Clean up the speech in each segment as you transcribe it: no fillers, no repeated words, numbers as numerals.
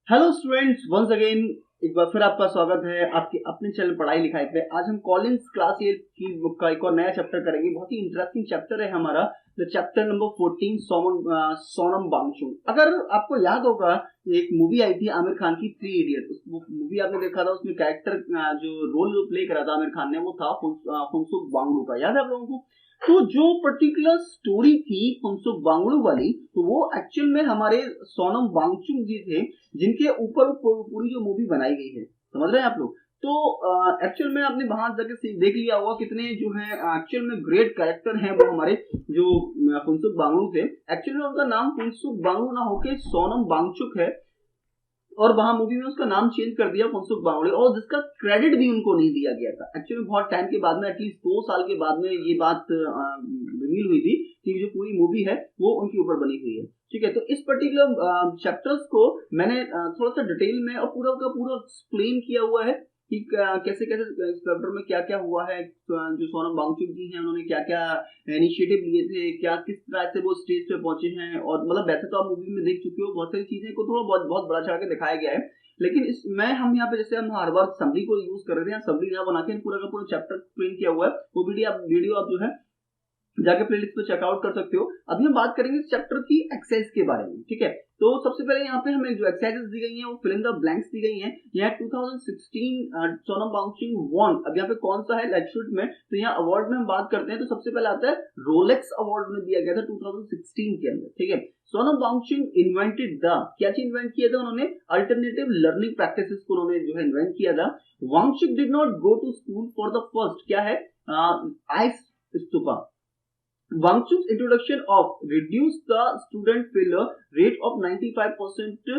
Hello students, once again एक बार फिर आपका स्वागत है आपके अपने चैनल पढ़ाई लिखाई पे। आज हम कॉलिंस क्लास 8 की बुक का एक और नया चैप्टर करेंगे। बहुत ही इंटरेस्टिंग चैप्टर है हमारा, the chapter number 14 Sonam Wangchuk. अगर आपको याद होगा, एक मूवी आई थी आमिर खान की, थ्री इडियट। उस मूवी आपने देखा था, उसमें कैरेक्टर जो रोल जो प्ले करा था आमिर खान ने, वो था फुनसुक वांगडू का। याद है आप लोगों को? तो जो पर्टिकुलर स्टोरी थी फुनसुक वांगडू वाली, तो वो एक्चुअल में हमारे सोनम वांगचुक जी थे, जिनके ऊपर पूरी जो मूवी बनाई गई है। समझ रहे हैं आप लोग? तो एक्चुअल में आपने वहां जाके देख लिया होगा कितने जो है एक्चुअल में ग्रेट कैरेक्टर हैं वो हमारे जो फुनसुक वांगडू थे। एक्चुअली में उनका नाम फुनसुक वांगडू ना होके सोनम वांगचुक है, और वहां मूवी में उसका नाम चेंज कर दिया फुनसुक वांगडू, और जिसका क्रेडिट भी उनको नहीं दिया गया था। एक्चुअली बहुत टाइम के बाद में, एटलीस्ट 2 साल के बाद में ये बात रिवील हुई थी कि जो पूरी मूवी है वो उनके ऊपर बनी हुई है। ठीक है, तो इस पर्टिकुलर चैप्टर्स को मैंने थोड़ा सा डिटेल में और पूरा का पूरा एक्सप्लेन किया हुआ है कि कैसे कैसे इस चैप्टर में क्या क्या हुआ है। जो सोनम वांगचुक जी हैं, उन्होंने क्या क्या इनिशिएटिव लिए थे, क्या किस तरह से वो स्टेज पे पहुंचे हैं। और मतलब वैसे तो आप मूवी में देख चुके हो, बहुत सारी चीजें को थोड़ा बहुत बहुत बड़ा चढ़ा के दिखाया गया है, लेकिन इस मैं हम यहाँ पे जैसे हम हर बार समरी को यूज कर रहे थे, समरी यहाँ बना के पूरा का पूरा चैप्टर एक्सप्लेन किया हुआ है। वो वीडियो आप जो है जाके प्लेलिस्ट पे चेकआउट कर सकते हो। अभी हम बात करेंगे इस चैप्टर की एक्सरसाइज के बारे में। ठीक है, तो सबसे पहले यहाँ पे हमें जो एक्सरसाइजेस दी गई हैं वो फिल इन द ब्लैंक्स दी गई हैं। यहाँ 2016 सोनम वांगचुक वॉन। अब यहाँ पे कौन सा है लेट्स में, तो यहाँ अवार्ड में हम बात करते हैं तो सबसे पहले आता है रोलेक्स अवार्ड में दिया गया था 2016 के अंदर। ठीक है, सोनम वांगचुक इन्वेंटेड द, क्या चीज इन्वेंट किया था उन्होंने? अल्टरनेटिव लर्निंग प्रैक्टिसेस को उन्होंने जो है इन्वेंट किया था। Wangchuk did not go to school for the first, क्या है, ice stupa. Wangchuk's introduction of reduced the student failure rate of 95% to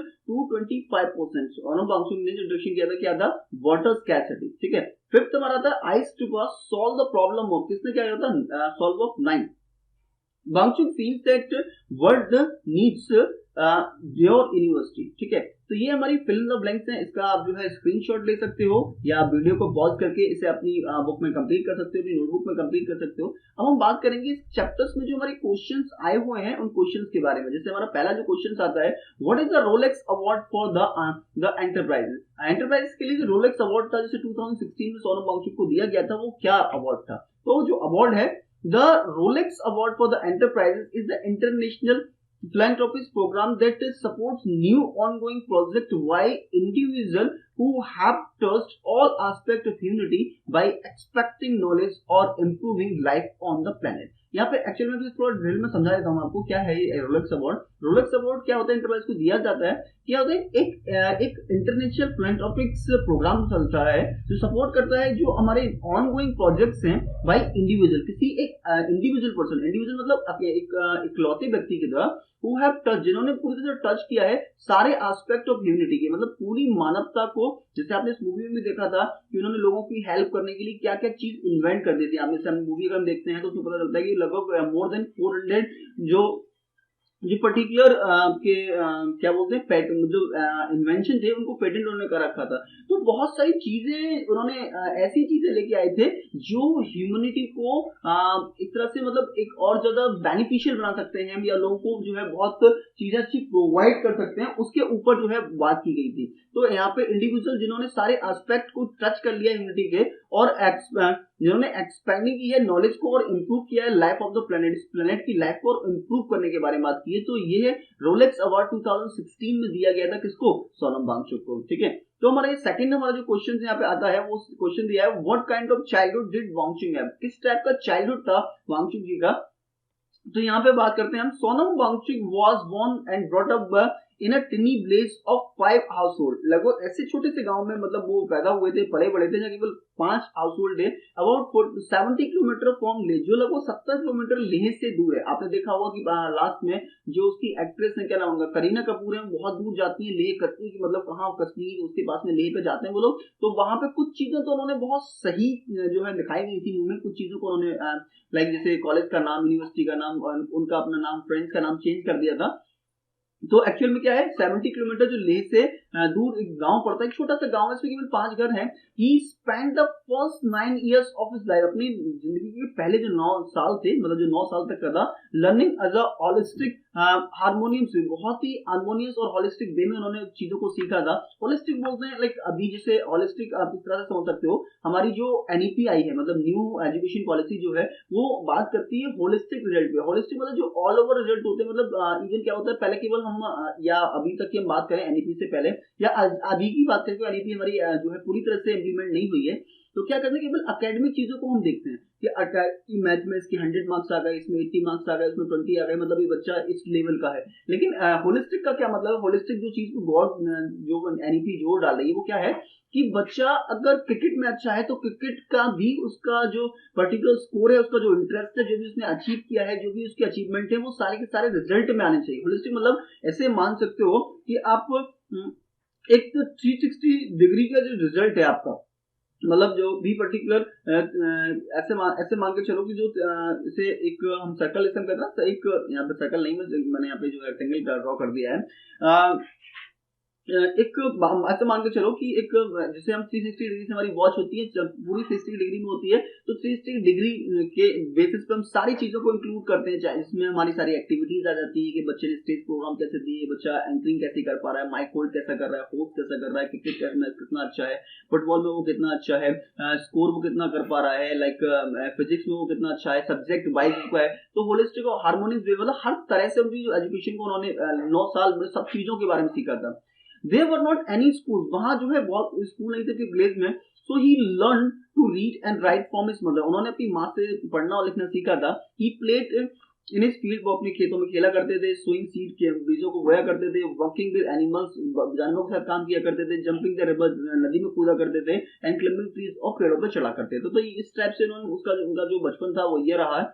25%. Sonam Wangchuk ने इंट्रोडक्शन किया था, क्या था? Water scarcity. ठीक है, फिफ्थ हमारा था ice to solve the problem of, किसने क्या किया था? Solve of 9। Wangchuk feels that world needs your university. ठीक है, तो ये हमारी फिल इन द ब्लैंक्स है। इसका आप जो है स्क्रीनशॉट ले सकते हो, या आप वीडियो को पॉज करके इसे अपनी बुक में कंप्लीट कर सकते हो, अपनी नोटबुक में कंप्लीट कर सकते हो। अब हम बात करेंगे इस चैप्टर्स में जो हमारे क्वेश्चंस आए हुए हैं उन क्वेश्चंस के बारे में। जैसे हमारा पहला जो क्वेश्चन आता है, what is the Rolex award for the enterprises. Enterprises के लिए जो रोलेक्स अवार्ड था, जैसे 2016 में सोनम वांगचुक को दिया गया था, वो क्या अवार्ड था? तो जो अवार्ड है, the Rolex Award for the Enterprises is the international philanthropist program that supports new ongoing project by individuals who have touched all aspects of humanity by expecting knowledge or improving life on the planet। यहाँ पे actually में थोड़ा detail में समझा देता हूँ आपको क्या है ये रोलेक्स अवार्ड। रोलेक्स अवार्ड क्या होता है, एंटरप्राइज को दिया जाता है। क्या होता है, एक इंटरनेशनल फिलैंथ्रोपिक्स प्रोग्राम चलता है जो सपोर्ट करता है जो हमारे ऑनगोइंग प्रोजेक्ट्स हैं बाय इंडिविजुअल, किसी एक इंडिविजुअल पर्सन। इंडिविजुअल मतलब एक इकलौते व्यक्ति की तरह, हु हैव टच, जिन्होंने पूरी तरह टच किया है सारे एस्पेक्ट ऑफ ह्यूमैनिटी के, मतलब पूरी मानवता को। जैसे आपने इस मूवी में भी देखा था कि उन्होंने लोगों की हेल्प करने के लिए क्या क्या चीज इन्वेंट कर दी थी। आपने मूवी अगर हम देखते हैं तो उसमें पता चलता है कि लगभग मोर देन 400 जो जो पर्टिकुलर के क्या बोलते हैं जो इन्वेंशन थे उनको पेटेंट उन्होंने कर रखा था। तो बहुत सारी चीजें उन्होंने ऐसी चीजें लेके आए थे जो ह्यूमैनिटी को एक तरह से मतलब एक और ज्यादा बेनिफिशियल बना सकते हैं, या लोगों को जो है बहुत चीजें अच्छी प्रोवाइड कर सकते हैं, उसके ऊपर जो है बात की गई थी। तो यहाँ पे इंडिविजुअल जिन्होंने सारे एस्पेक्ट को टच कर लिया ह्यूमैनिटी के, और जिन्होंने एक्सपेंडिंग की है नॉलेज को और इंप्रूव किया है लाइफ ऑफ द प्लेनेट, इस प्लेनेट की लाइफ को और इंप्रूव करने के बारे में बात की है। तो ये है रोलेक्स अवार्ड 2016 में दिया गया था, किसको? सोनम वांगचुक को। ठीक है, तो हमारा ये सेकंड हमारा जो क्वेश्चन यहाँ पे आता है, वो क्वेश्चन दिया है, what kind of childhood did Wangchuk have, किस टाइप का चाइल्डहुड था वांगचुक जी का। तो यहाँ पे बात करते हैं हम, Sonam Wangchuk was born and brought up in a tiny village of 5 household. लगभग ऐसे छोटे से गांव में मतलब वो पैदा हुए थे, पले बड़े थे, जहाँ केवल 5 हाउस होल्ड है। अबाउट 70 किलोमीटर फ्रॉम लेह, जो लगभग 70 किलोमीटर लेह से दूर है। आपने देखा होगा कि लास्ट में जो उसकी एक्ट्रेस है, क्या नाम होगा, करीना कपूर है, बहुत दूर जाती है लेह, कटनी की मतलब कहाँ, कश्मीर, उसके पास में लेह पे जाते हैं वो लोग। तो वहां पे कुछ चीजें तो उन्होंने बहुत सही जो है दिखाई गई थी मूवी में। कुछ चीजों को उन्होंने लाइक जैसे कॉलेज का नाम, यूनिवर्सिटी का नाम, उनका अपना नाम, फ्रेंड्स का नाम चेंज कर दिया था। तो एक्चुअल में क्या है, 70 किलोमीटर जो लेह से दूर एक गांव पड़ता है, एक छोटा सा गांव है, इसमें केवल 5 घर हैं। He spend the first 9 years of his life, अपनी जिंदगी के पहले जो 9 साल थे, मतलब जो 9 साल तक का था, learning as a holistic harmonium से, बहुत ही हार्मोनियस और होलिस्टिक वे में उन्होंने चीजों को सीखा था। होलिस्टिक बोलते हैं लाइक अभी जैसे होलिस्टिक आप इस तरह से समझ सकते हो, हमारी जो एनईपी आई है, मतलब न्यू एजुकेशन पॉलिसी जो है, वो बात करती है होलिस्टिक रिजल्ट पे। होलिस्टिक मतलब जो ऑल ओवर रिजल्ट होते हैं, मतलब इवन क्या होता है, पहले केवल हम या अभी तक की हम बात करें एनईपी से पहले या अभी की बात करें, तो एनईपी हमारी जो है पूरी तरह से इम्प्लीमेंट नहीं हुई है। तो क्या करते हैं, केवल एकेडमिक चीजों को हम देखते हैं कि मैथ में इसके 100 मार्क्स आ गए, इसमें 80 मार्क्स आ गए, इसमें 20 आ गए, मतलब ये बच्चा इस लेवल का है। लेकिन होलिस्टिक का क्या मतलब है, होलिस्टिक जो चीज को गॉड जो एनईपी जोर डाल रही है, वो क्या है कि बच्चा अगर क्रिकेट में अच्छा है तो क्रिकेट का भी उसका जो पर्टिकुलर स्कोर है, उसका जो इंटरेस्ट है, जो भी उसने अचीव किया है, जो भी उसके अचीवमेंट है, वो सारे के सारे रिजल्ट में आने चाहिए। होलिस्टिक मतलब ऐसे मान सकते हो कि आप एक 360 डिग्री का जो रिजल्ट है आपका, मतलब जो भी पर्टिकुलर ऐसे मान के चलो कि जो इसे एक हम सर्कल इसमें करना, तो एक यहाँ पे सर्कल नहीं, मैंने यहाँ पे जो रेक्टेंगल ड्रॉ कर दिया है। एक ऐसे मान के चलो कि एक जैसे हम 360 डिग्री से हमारी वॉच होती है, जब पूरी 360 डिग्री में होती है, तो 360 डिग्री के बेसिस पे हम सारी चीजों को इंक्लूड करते हैं, चाहे इसमें हमारी सारी एक्टिविटीज आ जाती है कि बच्चे ने स्टेज प्रोग्राम कैसे दिए, बच्चा एंकरिंग कैसे कर पा रहा है, माइक होल्ड कैसा कर रहा है, होस्ट कैसा कर रहा है, क्रिकेट में कितना अच्छा है, फुटबॉल में वो कितना अच्छा है, स्कोर वो कितना कर पा रहा है, लाइक फिजिक्स में वो कितना अच्छा है, सब्जेक्ट वाइज वो है। तो होलिस्टिक और हार्मोनिक वे, मतलब हर तरह से उनकी एजुकेशन को उन्होंने 9 साल में सब चीजों के बारे में सीखा था। They were not any schools, वहां जो है बहुत स्कूल नहीं थे कि विलेज में। So he learned to read and write from his mother, उन्होंने अपनी माँ से पढ़ना और लिखना सीखा था। He played in his field, वो अपने खेतों में खेला करते थे, सोइंग सीड के बीजों को बोया करते थे, वर्किंग विद एनिमल्स, जानवरों के साथ काम किया करते थे, जंपिंग द रिवर, नदी में कूदा करते थे, एंड क्लाइंबिंग ट्रीज, और पेड़ों पर चढ़ा करते थे। तो इस टाइप से उन्होंने उनका जो बचपन था वो ये रहा है।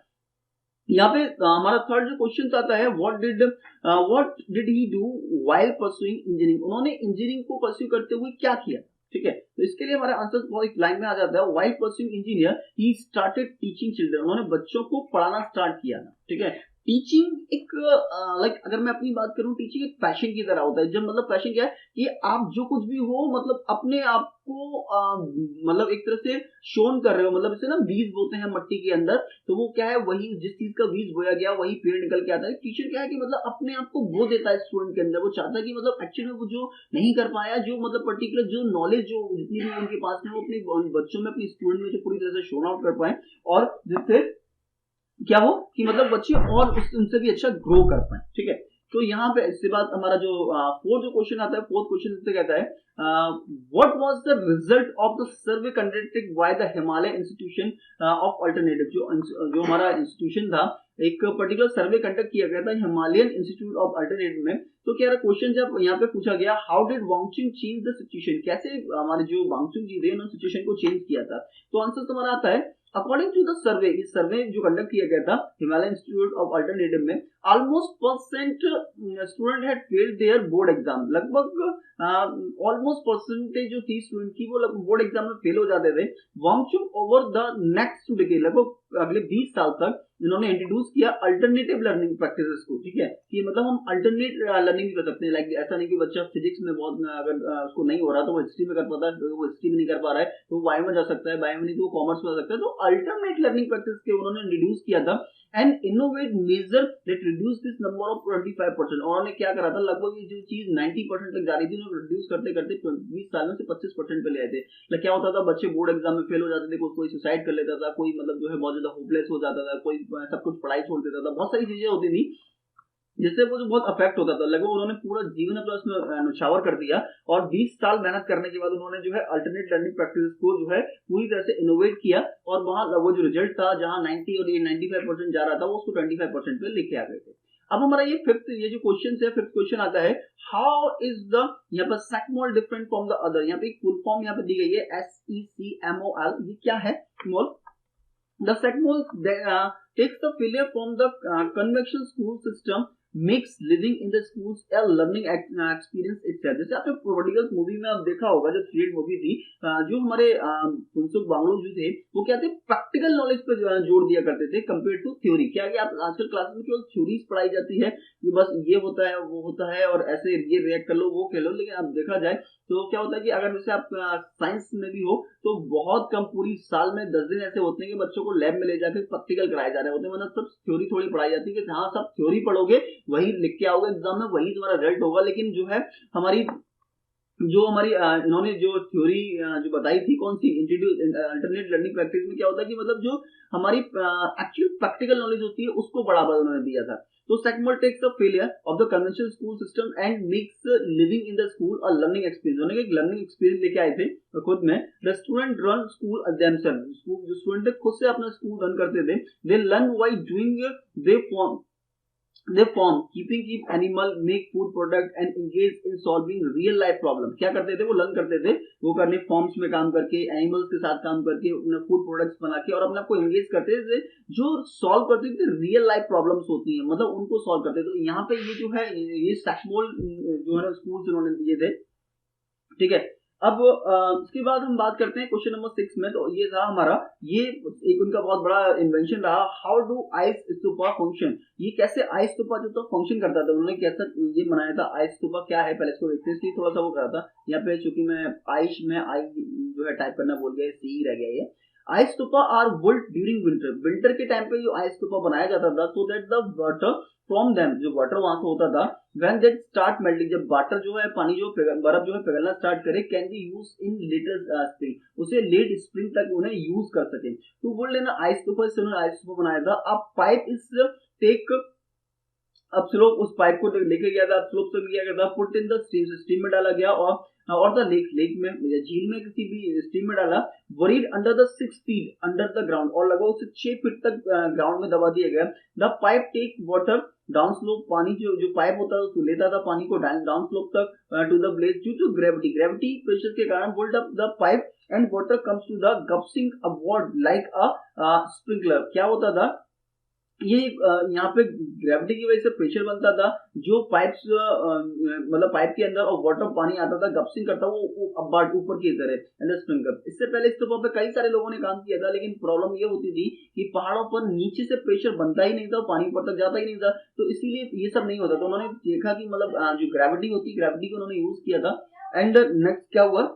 यहाँ पे हमारा थर्ड जो क्वेश्चन आता है, what did he do while pursuing engineering, उन्होंने इंजीनियरिंग को परस्यू करते हुए क्या किया। ठीक है, तो इसके लिए हमारा आंसर बहुत एक लाइन में आ जाता है, while pursuing engineer he started teaching children, उन्होंने बच्चों को पढ़ाना स्टार्ट किया था। ठीक है, टीचिंग एक लाइक अगर मैं अपनी बात करूं, टीचिंग एक पैशन की तरह होता है। जब मतलब पैशन क्या है कि आप जो कुछ भी हो, मतलब अपने आप को मतलब एक तरह से शोन कर रहे हो, मतलब इसे ना बीज बोते हैं मट्टी के अंदर, तो वो क्या है, वही जिस चीज का बीज बोया गया वही पेड़ निकल के आता है। टीचर क्या है कि मतलब अपने आप को बो देता है स्टूडेंट के अंदर, वो चाहता है कि मतलब एक्चुअली वो जो नहीं कर पाया, जो मतलब पर्टिकुलर जो नॉलेज जो जितनी भी उनके पास में, वो अपने बच्चों में, अपने स्टूडेंट में जो पूरी तरह से शोन आउट कर पाए, और जिससे क्या हो कि मतलब बच्चे और उनसे भी अच्छा ग्रो कर पाए। ठीक है, तो यहाँ पे इसके बाद हमारा जो फोर्थ जो क्वेश्चन आता है, फोर्थ क्वेश्चन इससे कहता है, what was the result of the survey conducted by the Himalaya institution of alternative, जो हमारा इंस्टीट्यूशन था, एक पर्टिकुलर सर्वे कंडक्ट किया गया था हिमालयन इंस्टीट्यूट ऑफ अल्टरनेटिव में। तो क्या क्वेश्चन जब यहाँ पे पूछा गया, how did Wangchuk change the situation, कैसे हमारे जो वांगचुक जी थे उन्होंने सिचुएशन को चेंज किया था। तो आंसर तुम्हारा आता है, अकॉर्डिंग टू द सर्वे, इस सर्वे जो कंडक्ट किया गया था हिमालय इंस्टीट्यूट ऑफ अल्टरनेटिव में, almost percent student had failed their board exam, लगभग ऑलमोस्ट परसेंटेज जो थी स्टूडेंट की, वो लगभग बोर्ड एग्जाम में फेल हो जाते थे। Wangchuk over the next decade, लगभग अगले 20 साल तक इन्होंने इंट्रोड्यूस किया अल्टरनेटिव लर्निंग प्रैक्टिसेस को। ठीक है, कि मतलब हम अल्टरनेट लर्निंग भी कर सकते हैं, लाइक ऐसा नहीं कि बच्चा फिजिक्स में बहुत अगर उसको नहीं हो रहा तो वो हिस्ट्री में कर पाता है, वो हिस्ट्री में नहीं कर पा रहा है तो वो बायो में जा सकता है, बायो में नहीं तो वो कॉमर्स में जा सकता है। तो अल्टरनेट लर्निंग प्रैक्टिस के उन्होंने इंट्रोड्यूस किया था, and innovate major that reduce this number of 25%। उन्होंने क्या करा था, लगभग ये जो चीज 90% तक जा रही थी, उन्होंने रिड्यूस करते करते 20 सालों से 25% पे ले आए थे। मतलब क्या होता था, बच्चे बोर्ड एग्जाम में फेल हो जाते थे, कोई सुसाइड कर लेता था, कोई मतलब जो है बहुत ज्यादा होपलेस हो जाता था, कोई सब कुछ पढ़ाई छोड़ देता था, बहुत सारी चीजें होती थी जिससे वो जो बहुत अफेक्ट होता था। लगभग उन्होंने पूरा जीवन अपना उसमें न्यौछावर कर दिया, और 20 साल मेहनत करने के बाद उन्होंने जो है अल्टरनेट लर्निंग प्रैक्टिस को जो है पूरी तरह से इनोवेट किया, और वहां वो जो रिजल्ट था, जहां 90 और 95% जा रहा था, वो उसको 25% पे लेके आ गए थे। अब हमारा ये फिफ्थ, ये जो क्वेश्चन है, फिफ्थ क्वेश्चन आता है, हाउ इज द, यहाँ पर SECMOL different from the other, यहाँ पे एक फुल फॉर्म यहाँ पे दी गई है, SECMOL, ये क्या है small. The SECMOL takes the failure from the conventional school system makes living in the schools a learning experience itself। जैसे आपने प्रोडिगल्स मूवी में आप देखा होगा, जो 3 मूवी थी, जो हमारे फुनसुक वांगडू जो थे वो क्या थे, प्रैक्टिकल नॉलेज पे जोर दिया करते थे कंपेयर टू थ्योरी। क्या कि आप आजकल क्लास में केवल थ्योरीज पढ़ाई जाती है कि बस ये होता है वो होता है और ऐसे ये रिएक्ट कर लो वो खेल लो, लेकिन अब देखा जाए तो क्या होता है कि अगर जैसे आप साइंस में भी हो तो बहुत कम, पूरी साल में 10 दिन ऐसे होते हैं कि बच्चों को लैब में ले जाकर प्रैक्टिकल कराए जा रहे होते हैं, मतलब सब थ्योरी थोड़ी पढ़ाई जाती है कि हाँ सब थ्योरी पढ़ोगे वही लिख के आओगे एग्जाम में वही तुम्हारा रिजल्ट होगा। लेकिन जो है हमारी इन्होंने जो थ्योरी जो बताई थी, कौन सी, इंट्रोड्यूस अल्टरनेट लर्निंग प्रैक्टिस में क्या होता है कि मतलब जो हमारी एक्चुअल प्रैक्टिकल नॉलेज होती है उसको बढ़ावा उन्होंने दिया था। तो SECMOL takes the failure of the conventional school system and makes living in the school a learning experience. उन्होंने एक लर्निंग एक्सपीरियंस लेके आए थे खुद में। The student run school themself, school जो स्टूडेंट खुद से अपना स्कूल रन करते थे। They learn why doing, they form keep animal, make food product and engage in solving real life problem। क्या करते थे वो, लर्न करते थे वो करने फॉर्म्स में काम करके, एनिमल्स के साथ काम करके, अपने फूड प्रोडक्ट्स बना के और अपने आप को एंगेज करते थे, जो सॉल्व करते थे रियल लाइफ प्रॉब्लम्स होती हैं, मतलब उनको सॉल्व करते थे। तो यहाँ पे ये जो है ये सैक्समोल जो है ना स्कूल से उन्होंने दिए थे, ठीक है। अब इसके बाद हम बात करते हैं क्वेश्चन नंबर 6 में। तो ये था हमारा, ये एक उनका बहुत बड़ा इन्वेंशन रहा, how do ice stupa function. ये कैसे आइस स्तूपा जो था फंक्शन करता था, उन्होंने कैसा ये बनाया था। आइस स्तूपा क्या है पहले इसको देखते हैं, इसलिए थोड़ा सा वो करा था यहाँ पे, चूंकि मैं आइस में आई जो है टाइप करना भूल गया, सी रह गया ये। Ice stupa are built during winter, winter के टाइम पे जो आइस स्तूपा बनाया जाता था, so that the water from them, जो वाटर वहां से होता था, व्हेन दे स्टार्ट मेल्टिंग, जब वाटर जो है पानी जो बर्फ जो है पिघलना स्टार्ट करे, can be use in later spring, उसे लेट स्प्रिंग तक उन्हें यूज कर सके। तो वो लेना आइस स्तूपा, इससे उन्होंने आइस स्तूपा बनाया था। अब पाइप इस टेक, अब स्लोप उस पाइप को लेके गया था, स्लोप से गया था, put in the stream, stream में डाला गया और द लेक में या झील में किसी भी स्ट्रीम में डाला। Buried under the 6 feet under the ground, और लगभग उसे 6 फीट तक ग्राउंड में दबा दिया गया। The pipe take water down slope, पानी जो पाइप होता है उसको लेता था पानी को डाउन स्लोप तक to the blade due to gravity, gravity pressure के कारण build up the pipe and water comes to the gushing upward like a sprinkler. क्या होता था ये, यहाँ पे ग्रेविटी की वजह से प्रेशर बनता था, जो पाइप्स मतलब पाइप के अंदर और वाटर पानी आता था, गप्सिंग करता वो ऊपर की तरह एंड स्प्रिंकलर। इससे पहले इस पे कई सारे लोगों ने काम किया था, लेकिन प्रॉब्लम ये होती थी कि पहाड़ों पर नीचे से प्रेशर बनता ही नहीं था, पानी ऊपर तक जाता ही नहीं था, तो इसीलिए ये सब नहीं होता। तो उन्होंने देखा कि मतलब जो ग्रेविटी होती, ग्रेविटी को उन्होंने यूज किया था। एंड नेक्स्ट क्या हुआ,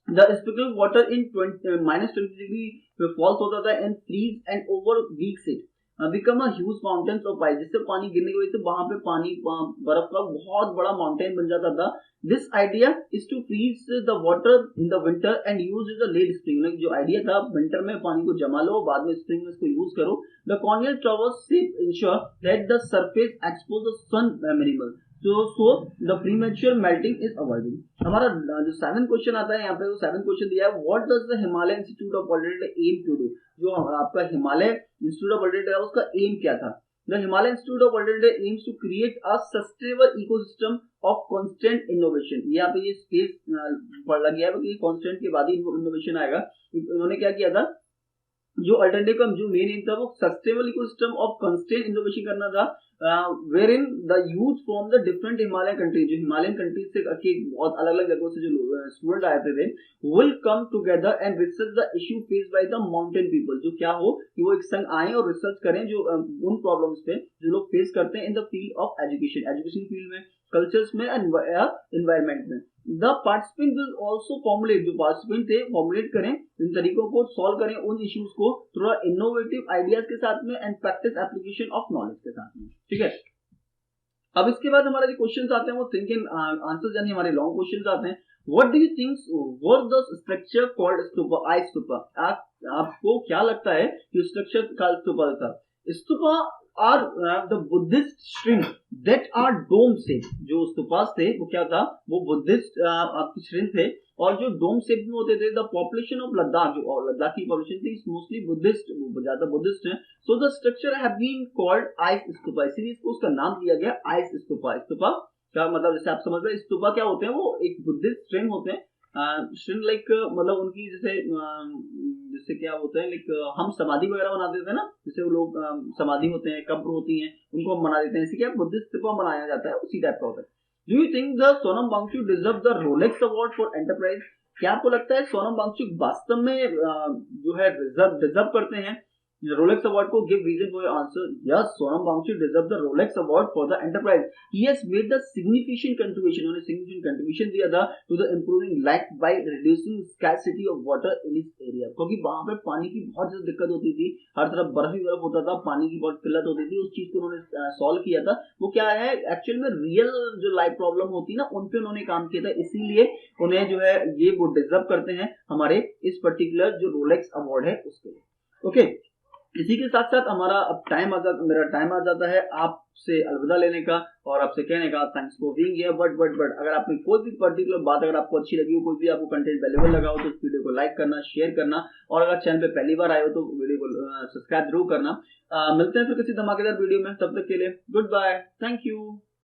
the sprinkle water in -20 degree falls होता था and freeze and over weeks it become a huge mountains of ice, जिससे पानी गिरने की वजह से वहां पे पानी बर्फ का बहुत बड़ा माउंटेन बन जाता था। This idea is to freeze the water in the winter and use is a late spring, जो आइडिया था विंटर में पानी को जमा लो, बाद में स्प्रिंग में इसको यूज करो। The corneal traverse shape ensure that the surface expose the sun minimal, so the premature melting is avoided। हमारा जो 7 क्वेश्चन आता है यहाँ पे, वो 7 क्वेश्चन दिया है, what does the Himalaya institute of altitude aim to do. जो आपका हिमालय इंस्टीट्यूट ऑफ अल्टीट्यूड है उसका एम क्या था। The Himalaya institute of altitude aims to create a sustainable ecosystem of constant innovation. यहाँ पे ये स्पेस पढ़ गया है कि कांस्टेंट के बाद ही इनोवेशन आएगा। उन्होंने क्या किया था, जो अल्टरनेटिव का जो मेन एम था वो sustainable ecosystem of constant innovation करना था, wherein the youth from the different Himalayan countries, जो हिमालयन कंट्रीज से बहुत अलग अलग जगहों से जो स्टूडेंट आए थे will come together and research the issue faced by the mountain people। जो क्या हो कि वो एक संग आए और रिसर्च करें जो उन प्रॉब्लम्स पे जो लोग फेस करते हैं in the field of education, education field में, कल्चर्स में, एनवायरमेंट में। The participant will also formulate, जो पार्टिसिपेंट थे फॉर्मुलेट करें इन तरीकों को, सॉल्व करें उन इश्यूज को थोड़ा इनोवेटिव आइडियाज के साथ में and practice application of knowledge के साथ में, ठीक है। अब इसके बाद हमारे जो क्वेश्चंस आते हैं वो थिंकिंग आंसर्स, यानी हमारे लॉन्ग क्वेश्चंस आते हैं। What do you think what the structure called stupa, ice stupa. आपको क्या लगता है कि स्ट्रक्चर का स्तूपा था। Stupa are the Buddhist shrine that are dome shape. जो स्तूपास थे वो क्या था, वो बुद्धिस्ट आपकी श्रिंक थे और जो डोम शेप में होते थे। द पॉपुलेशन ऑफ लद्दाख, जो लद्दाख की पॉपुलेशन थी, मोस्टली बुद्धिस्ट, ज्यादा बुद्धिस्ट है। So the structure have been called ice stupa, इसीलिए इसको उसका नाम दिया गया आइस स्तूपा। स्तूपा क्या मतलब, जैसे आप समझ रहे हैं स्तूपा क्या होते हैं, वो एक बुद्धिस्ट श्रिंक होते हैं लाइक मतलब उनकी जैसे जैसे क्या होता है लाइक हम समाधि वगैरह बना देते हैं ना, जैसे वो लोग समाधि होते हैं, कब्र होती हैं, उनको हम बना देते हैं, इसी क्या बुद्धिस्ट को मनाया जाता है, उसी टाइप का होता है। Do you think the Sonam Wangchuk deserve the Rolex award for enterprise? क्या आपको लगता है सोनम वांगचुक वास्तव में जो है डिजर्व करते हैं रोलेक्स अवार्ड को? Give reason for your answer. Yes, Sonam Wangchuk deserve the Rolex award for the enterprise. He has made the significant contribution, उन्होंने सिग्निफिकेंट कंट्रीब्यूशन दिया था to the improving life by reducing scarcity of water in इस area, क्योंकि वहां पे पानी की बहुत ज्यादा दिक्कत होती थी, हर तरफ बर्फ ही बर्फ होता था, पानी की बहुत किल्लत होती थी। उस चीज को उन्होंने सॉल्व किया था। वो क्या है एक्चुअल में रियल जो लाइफ प्रॉब्लम होती है ना, उन पे उन्होंने काम किया था, इसीलिए उन्हें जो है ये वो डिजर्व करते हैं हमारे इस पर्टिकुलर जो रोलेक्स अवार्ड है उसके लिए। ओके, इसी के साथ साथ हमारा अब मेरा टाइम आ जाता है आपसे अलविदा लेने का और आपसे कहने का thanks for being here. But अगर आपने कोई भी पर्टिकुलर बात अगर आपको अच्छी लगी हो, कोई भी आपको कंटेंट वैल्यूएबल लगा हो, तो इस वीडियो को लाइक करना, शेयर करना, और अगर चैनल पे पहली बार आए हो तो वीडियो को सब्सक्राइब जरूर करना। मिलते हैं फिर किसी धमाकेदार वीडियो में, तब तक के लिए गुड बाय, थैंक यू।